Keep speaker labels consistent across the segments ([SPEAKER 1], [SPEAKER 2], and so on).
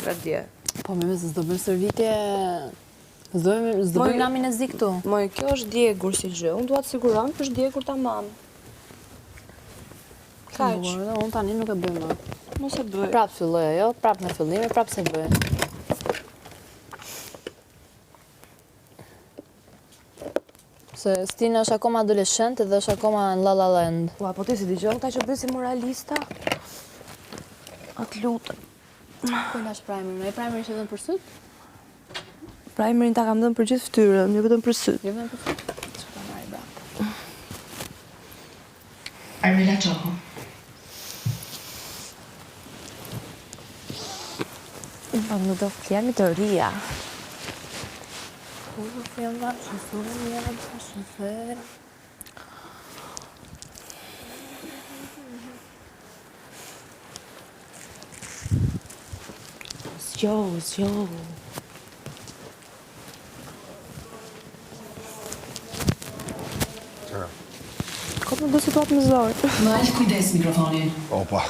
[SPEAKER 1] Nga dje.
[SPEAKER 2] Po, me s'do bëjmë servitje... S'do bëjmë namin e zi këtu.
[SPEAKER 1] Moj, kjo është djegur si gjë. Unë dua të siguron që është djegur tamam. Kaq.
[SPEAKER 2] Unë tani nuk e bëj më.
[SPEAKER 1] Mos e bëj.
[SPEAKER 2] Prap filloj ajo, prap në fillim e prap se bëj. Se Stina është akoma adoleshent dhe është akoma në La La Land.
[SPEAKER 1] Ua, po ti si dëgjon këta që bëjnë si moralista? Atë lutë.
[SPEAKER 2] Ku lash primer? E primer që dhënë për syt?
[SPEAKER 1] Primerin ta kam dhënë për gjithë fytyrën, jo vetëm për syt.
[SPEAKER 2] Jo vetëm për syt? Që ka marrë brapa.
[SPEAKER 3] Armela Çoku.
[SPEAKER 1] Po nuk do jam të ria. Zgjo. Ka më do situatë më zorë.
[SPEAKER 3] Më aq kujdes mikrofonin.
[SPEAKER 4] Opa.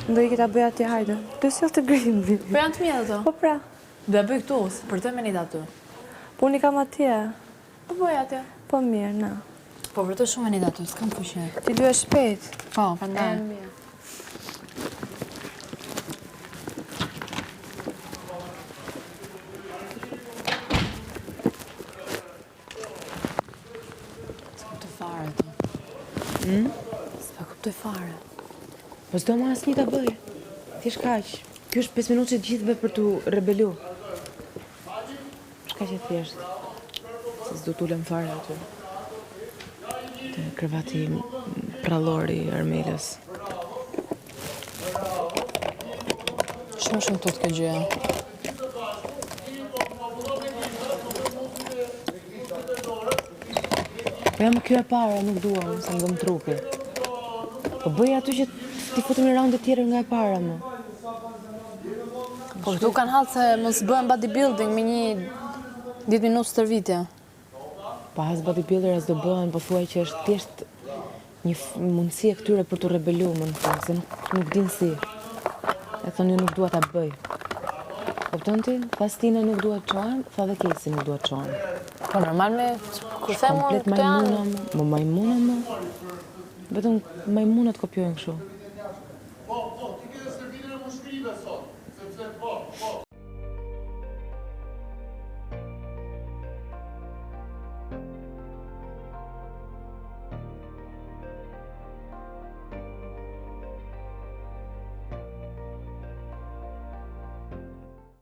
[SPEAKER 1] Do i këta bëj atje, hajde. Do si të grimbi.
[SPEAKER 2] Po janë të mija dhe
[SPEAKER 1] Po pra.
[SPEAKER 2] Do e bëj këtu, për të menit aty.
[SPEAKER 1] Po unë i kam atje.
[SPEAKER 2] Po bëj atje.
[SPEAKER 1] Po mirë, na.
[SPEAKER 2] Po vërtë shumë menit aty, s'kam fushë.
[SPEAKER 1] Ti duhe shpejt.
[SPEAKER 2] Po, prandaj.
[SPEAKER 1] Mirë.
[SPEAKER 2] S'ka kuptoj fare të. S'ka kuptoj fare.
[SPEAKER 5] Po s'do ma asnjë ta bëj. Thjesht kaq. Ky është 5 minutë që gjithëve për t'u rebelu. Shka që thjesht. Se s'do t'ulem fare aty. Te krevati prallori i Armelës.
[SPEAKER 2] Shumë tot kjo gjë.
[SPEAKER 5] Po jam kjo e para, nuk duam, se më dhëm trupi. Po bëj aty që ti futem në raundet tjerë nga e para më.
[SPEAKER 2] Po këtu kanë hallë se mos bëhen bodybuilding me një 10 minutë stërvitje.
[SPEAKER 5] Pa as bodybuilder as do bëhen, po thuaj që është thjesht një mundësi e këtyre për t'u rebelu, më në fund, se nuk din si. E thonë ju nuk dua ta bëj. Kupton ti? Tha Stina nuk dua të çohem, tha dhe Kesi nuk dua të çohem.
[SPEAKER 2] Po normal me kur them unë
[SPEAKER 5] Komplet
[SPEAKER 2] këto janë.
[SPEAKER 5] majmuna, më majmuna më. Vetëm majmunat kopjojnë kështu.
[SPEAKER 6] Po, ti ke servitën e mushkërive sot, sepse po.